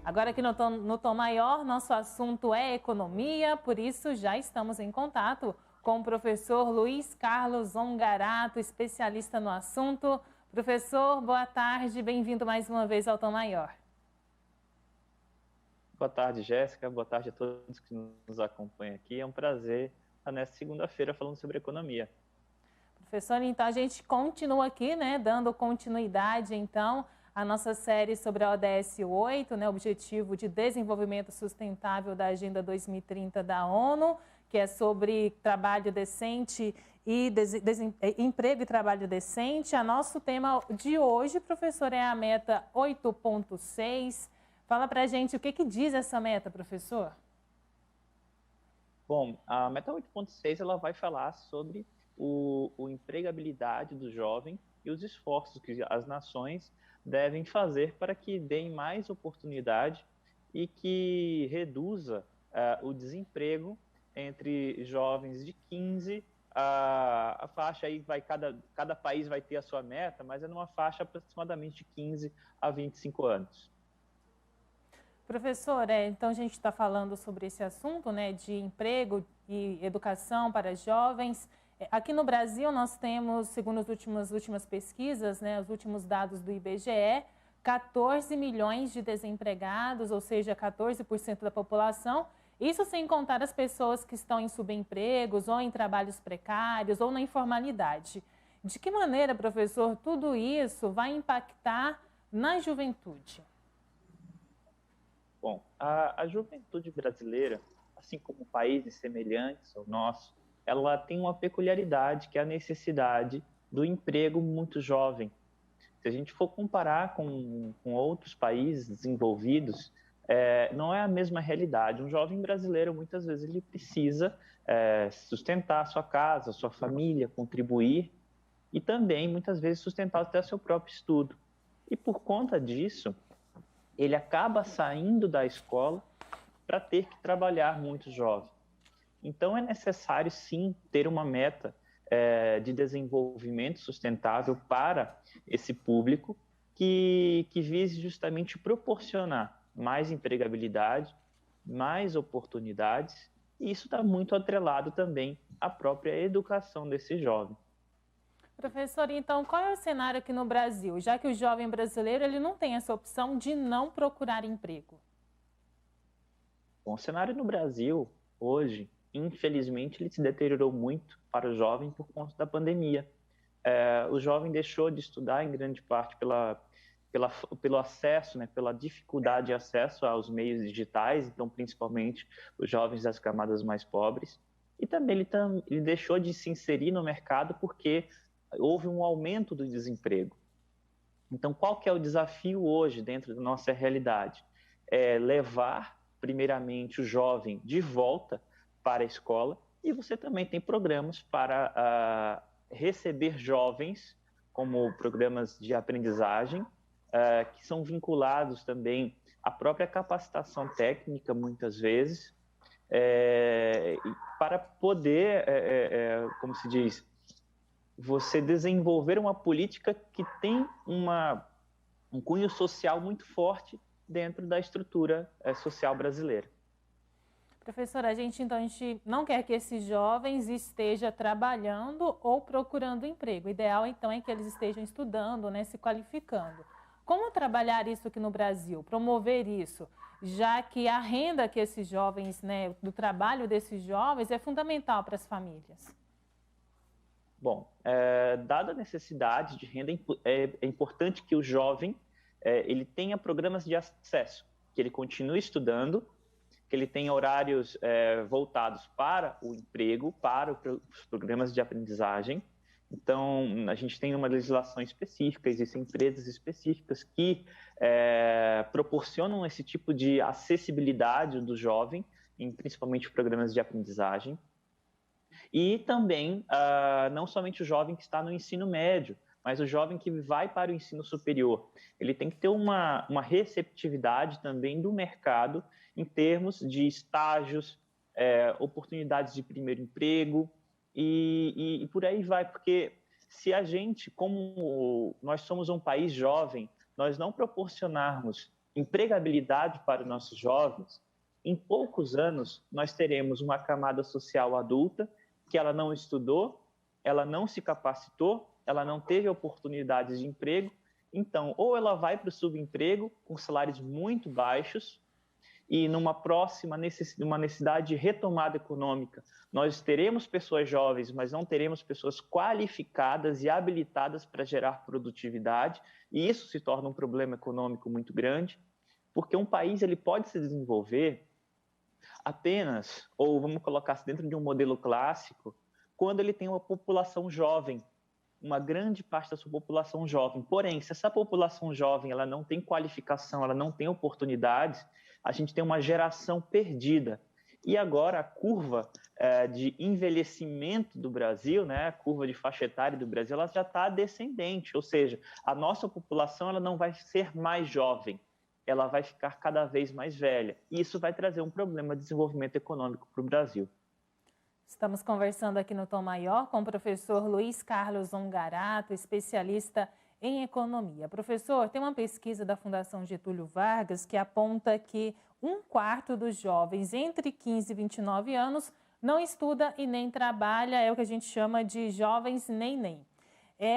Agora aqui no Tom Maior, nosso assunto é economia, por isso já estamos em contato com o professor Luiz Carlos Ongarato, especialista no assunto. Professor, boa tarde, bem-vindo mais uma vez ao Tom Maior. Boa tarde, Jéssica. Boa tarde a todos que nos acompanham aqui. É um prazer estar nesta segunda-feira falando sobre economia. Professor, então a gente continua aqui, né, dando continuidade, então, à nossa série sobre a ODS 8, né, Objetivo de Desenvolvimento Sustentável da Agenda 2030 da ONU, que é sobre trabalho decente e emprego e trabalho decente. O nosso tema de hoje, professor, é a meta 8.6. Fala pra gente o que diz essa meta, professor. Bom, a meta 8.6 ela vai falar sobre o empregabilidade do jovem e os esforços que as nações devem fazer para que deem mais oportunidade e que reduza o desemprego entre jovens de 15 a faixa aí vai cada país vai ter a sua meta, mas é numa faixa aproximadamente de 15 a 25 anos. Professor, então a gente está falando sobre esse assunto, né, de emprego e educação para jovens. Aqui no Brasil nós temos, segundo as últimas pesquisas, né, os últimos dados do IBGE, 14 milhões de desempregados, ou seja, 14% da população. Isso sem contar as pessoas que estão em subempregos ou em trabalhos precários ou na informalidade. De que maneira, professor, tudo isso vai impactar na juventude? Bom, a juventude brasileira, assim como países semelhantes ao nosso, ela tem uma peculiaridade que é a necessidade do emprego muito jovem. Se a gente for comparar com outros países desenvolvidos, não é a mesma realidade. Um jovem brasileiro, muitas vezes, ele precisa sustentar a sua casa, a sua família, contribuir e também, muitas vezes, sustentar até seu próprio estudo. E por conta disso, ele acaba saindo da escola para ter que trabalhar muito jovem. Então, é necessário, sim, ter uma meta de desenvolvimento sustentável para esse público que vise justamente proporcionar mais empregabilidade, mais oportunidades, e isso está muito atrelado também à própria educação desse jovem. Professor, então qual é o cenário aqui no Brasil, já que o jovem brasileiro ele não tem essa opção de não procurar emprego? Bom, o cenário no Brasil, hoje, infelizmente, ele se deteriorou muito para o jovem por conta da pandemia. O jovem deixou de estudar em grande parte pelo acesso, né, pela dificuldade de acesso aos meios digitais, então, principalmente os jovens das camadas mais pobres. E também ele deixou de se inserir no mercado porque houve um aumento do desemprego. Então, qual que é o desafio hoje dentro da nossa realidade? É levar, primeiramente, o jovem de volta para a escola, e você também tem programas para receber jovens, como programas de aprendizagem, que são vinculados também à própria capacitação técnica, muitas vezes, para poder, como se diz, você desenvolver uma política que tem um cunho social muito forte dentro da estrutura social brasileira. Professora, a gente não quer que esses jovens estejam trabalhando ou procurando emprego. O ideal, então, é que eles estejam estudando, né, se qualificando. Como trabalhar isso aqui no Brasil? Promover isso, já que a renda que esses jovens, né, do trabalho desses jovens é fundamental para as famílias. Bom, dada a necessidade de renda, é importante que o jovem ele tenha programas de acesso, que ele continue estudando, que ele tenha horários voltados para o emprego, para os programas de aprendizagem. Então, a gente tem uma legislação específica, existem empresas específicas que proporcionam esse tipo de acessibilidade do jovem, principalmente programas de aprendizagem. E também, não somente o jovem que está no ensino médio, mas o jovem que vai para o ensino superior. Ele tem que ter uma receptividade também do mercado em termos de estágios, oportunidades de primeiro emprego e por aí vai, porque se a gente, como nós somos um país jovem, nós não proporcionarmos empregabilidade para os nossos jovens, em poucos anos nós teremos uma camada social adulta que ela não estudou, ela não se capacitou, ela não teve oportunidades de emprego, então ou ela vai para o subemprego com salários muito baixos, e numa próxima necessidade de retomada econômica, nós teremos pessoas jovens, mas não teremos pessoas qualificadas e habilitadas para gerar produtividade, e isso se torna um problema econômico muito grande, porque um país ele pode se desenvolver apenas, ou vamos colocar dentro de um modelo clássico, quando ele tem uma população jovem, uma grande parte da sua população jovem. Porém, se essa população jovem ela não tem qualificação, ela não tem oportunidades, a gente tem uma geração perdida. E agora a curva de envelhecimento do Brasil, né, a curva de faixa etária do Brasil, ela já está descendente, ou seja, a nossa população ela não vai ser mais jovem, ela vai ficar cada vez mais velha. E isso vai trazer um problema de desenvolvimento econômico para o Brasil. Estamos conversando aqui no Tom Maior com o professor Luiz Carlos Ongarato, especialista em economia. Professor, tem uma pesquisa da Fundação Getúlio Vargas que aponta que 1/4 dos jovens entre 15 e 29 anos não estuda e nem trabalha, é o que a gente chama de jovens nem.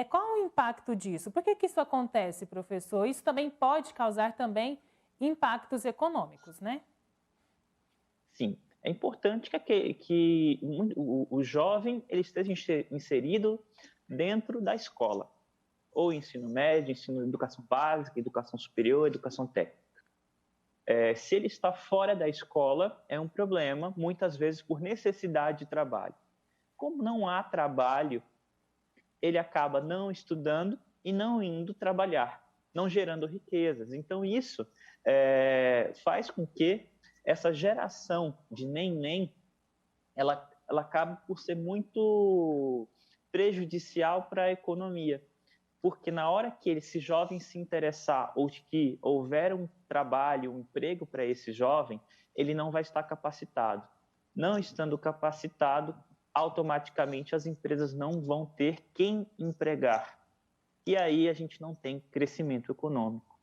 Qual o impacto disso? Por que isso acontece, professor? Isso também pode causar também impactos econômicos, né? Sim. É importante que o jovem ele esteja inserido dentro da escola, ou ensino médio, educação básica, educação superior, educação técnica. Se ele está fora da escola, é um problema, muitas vezes por necessidade de trabalho. Como não há trabalho, ele acaba não estudando e não indo trabalhar, não gerando riquezas. Então, isso faz com que essa geração de nem, ela acaba por ser muito prejudicial para a economia, porque na hora que esse jovem se interessar ou que houver um trabalho, um emprego para esse jovem, ele não vai estar capacitado. Não estando capacitado, automaticamente as empresas não vão ter quem empregar. E aí a gente não tem crescimento econômico.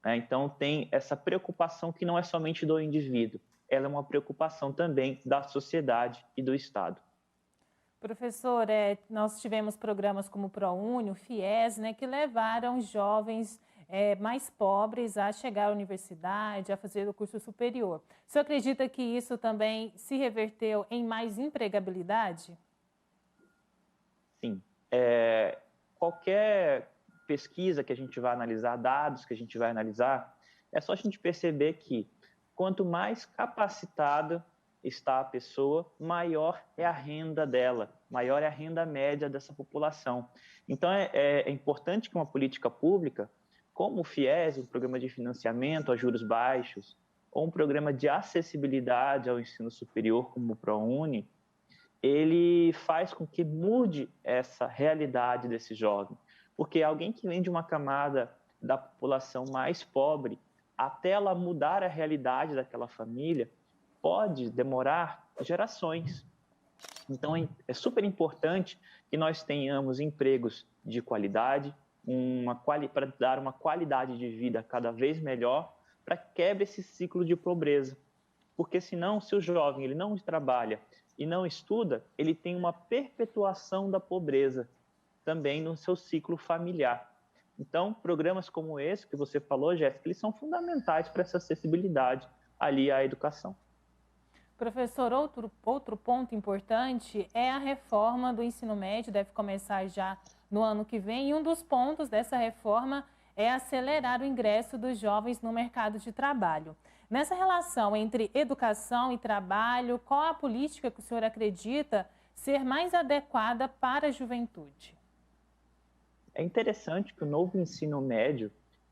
Então, tem essa preocupação que não é somente do indivíduo, ela é uma preocupação também da sociedade e do Estado. Professor, nós tivemos programas como o ProUni, o FIES, né, que levaram jovens mais pobres a chegar à universidade, a fazer o curso superior. O senhor acredita que isso também se reverteu em mais empregabilidade? Sim. Qualquer pesquisa que a gente vai analisar, dados que a gente vai analisar, é só a gente perceber que quanto mais capacitada está a pessoa, maior é a renda dela, maior é a renda média dessa população. Então, é importante que uma política pública, como o FIES, um programa de financiamento a juros baixos, ou um programa de acessibilidade ao ensino superior, como o ProUni, ele faz com que mude essa realidade desse jovem. Porque alguém que vem de uma camada da população mais pobre, até ela mudar a realidade daquela família, pode demorar gerações. Então, é super importante que nós tenhamos empregos de qualidade, para dar uma qualidade de vida cada vez melhor, para que quebre esse ciclo de pobreza. Porque senão, se o jovem ele não trabalha e não estuda, ele tem uma perpetuação da pobreza também no seu ciclo familiar. Então, programas como esse que você falou, Jéssica, eles são fundamentais para essa acessibilidade ali à educação. Professor, outro ponto importante é a reforma do ensino médio, deve começar já no ano que vem, e um dos pontos dessa reforma é acelerar o ingresso dos jovens no mercado de trabalho. Nessa relação entre educação e trabalho, qual a política que o senhor acredita ser mais adequada para a juventude? É interessante que o novo ensino médio,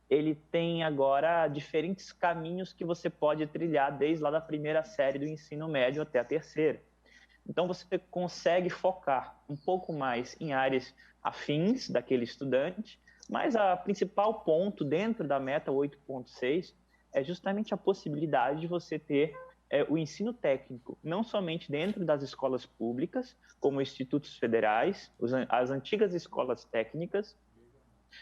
ele tem agora diferentes caminhos que você pode trilhar desde lá da primeira série do ensino médio até a terceira. Então, você consegue focar um pouco mais em áreas afins daquele estudante, mas o principal ponto dentro da meta 8.6 é justamente a possibilidade de você ter o ensino técnico, não somente dentro das escolas públicas, como institutos federais, as antigas escolas técnicas,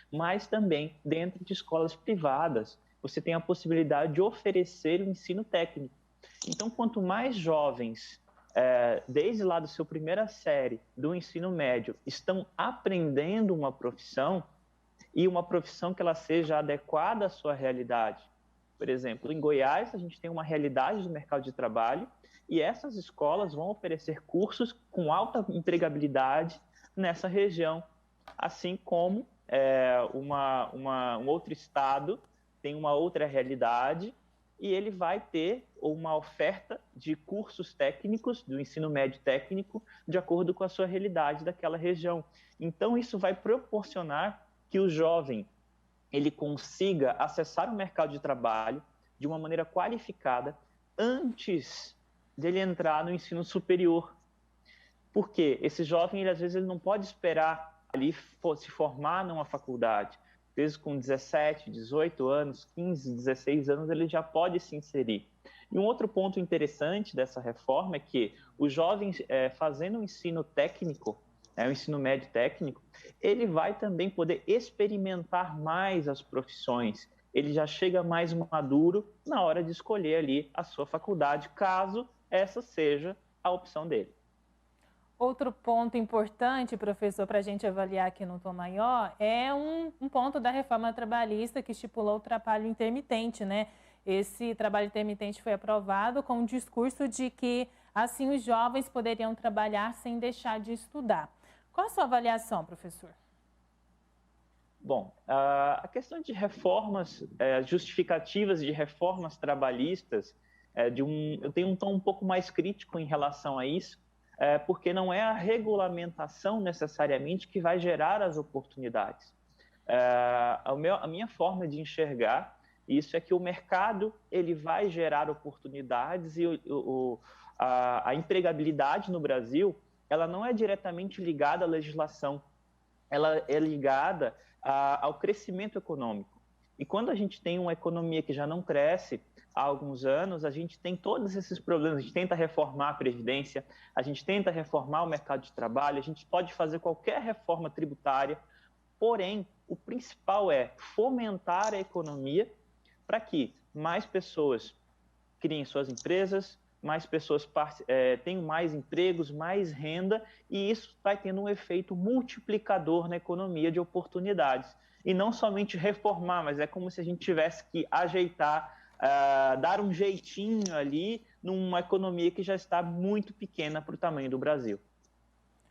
mas também dentro de escolas privadas, você tem a possibilidade de oferecer o ensino técnico. Então, quanto mais jovens, desde lá do seu primeira série do ensino médio, estão aprendendo uma profissão, e uma profissão que ela seja adequada à sua realidade. Por exemplo, em Goiás, a gente tem uma realidade do mercado de trabalho e essas escolas vão oferecer cursos com alta empregabilidade nessa região, assim como um outro estado tem uma outra realidade e ele vai ter uma oferta de cursos técnicos, do ensino médio técnico, de acordo com a sua realidade daquela região. Então, isso vai proporcionar que o jovem ele consiga acessar o mercado de trabalho de uma maneira qualificada antes dele entrar no ensino superior. Porque esse jovem, às vezes, ele não pode esperar ali se formar numa faculdade. Às vezes, com 17, 18 anos, 15, 16 anos, ele já pode se inserir. E um outro ponto interessante dessa reforma é que os jovens, fazendo um ensino técnico, o ensino médio técnico, ele vai também poder experimentar mais as profissões. Ele já chega mais maduro na hora de escolher ali a sua faculdade, caso essa seja a opção dele. Outro ponto importante, professor, para a gente avaliar aqui no Tom Maior, é um ponto da reforma trabalhista que estipulou o trabalho intermitente, né? Esse trabalho intermitente foi aprovado com o discurso de que, assim, os jovens poderiam trabalhar sem deixar de estudar. Qual a sua avaliação, professor? Bom, a questão de reformas, justificativas de reformas trabalhistas, eu tenho um tom um pouco mais crítico em relação a isso, porque não é a regulamentação necessariamente que vai gerar as oportunidades. A minha forma de enxergar isso é que o mercado ele vai gerar oportunidades e a empregabilidade no Brasil ela não é diretamente ligada à legislação, ela é ligada ao crescimento econômico. E quando a gente tem uma economia que já não cresce há alguns anos, a gente tem todos esses problemas, a gente tenta reformar a Previdência, a gente tenta reformar o mercado de trabalho, a gente pode fazer qualquer reforma tributária, porém, o principal é fomentar a economia para que mais pessoas criem suas empresas, mais pessoas tenham mais empregos, mais renda, e isso vai tendo um efeito multiplicador na economia de oportunidades. E não somente reformar, mas é como se a gente tivesse que ajeitar, dar um jeitinho ali numa economia que já está muito pequena para o tamanho do Brasil.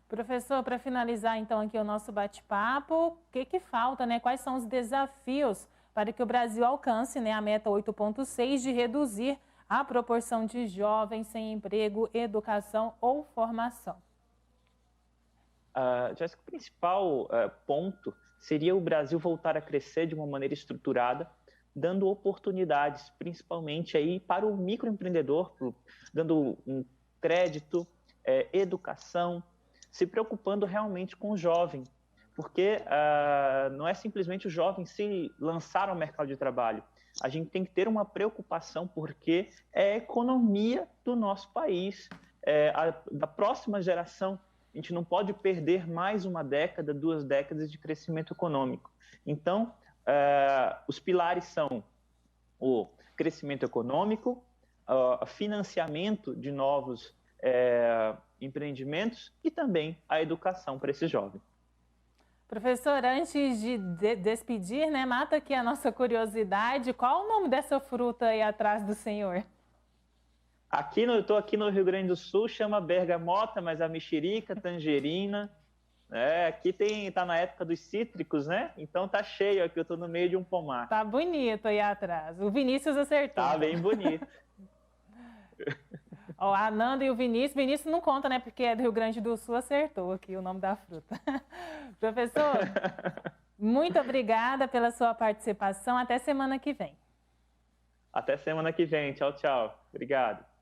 Professor, para finalizar então aqui o nosso bate-papo, o que falta, né? Quais são os desafios para que o Brasil alcance, né, a meta 8.6 de reduzir a proporção de jovens sem emprego, educação ou formação? Jéssica, o principal ponto seria o Brasil voltar a crescer de uma maneira estruturada, dando oportunidades, principalmente aí para o microempreendedor, dando um crédito, educação, se preocupando realmente com o jovem, porque não é simplesmente o jovem se lançar ao mercado de trabalho. A gente tem que ter uma preocupação porque é a economia do nosso país, da próxima geração. A gente não pode perder mais uma década, 2 décadas de crescimento econômico. Então, os pilares são o crescimento econômico, o financiamento de novos empreendimentos e também a educação para esse jovem. Professor, antes de despedir, né, mata aqui a nossa curiosidade. Qual o nome dessa fruta aí atrás do senhor? Eu estou aqui no Rio Grande do Sul, chama bergamota, mas a mexerica, tangerina. Aqui tá na época dos cítricos, né? Então tá cheio aqui, eu estou no meio de um pomar. Tá bonito aí atrás. O Vinícius acertou. Tá bem bonito. Ó, a Nanda e o Vinícius não conta, né? Porque é do Rio Grande do Sul, acertou aqui o nome da fruta. Professor, muito obrigada pela sua participação. Até semana que vem. Até semana que vem. Tchau, tchau. Obrigado.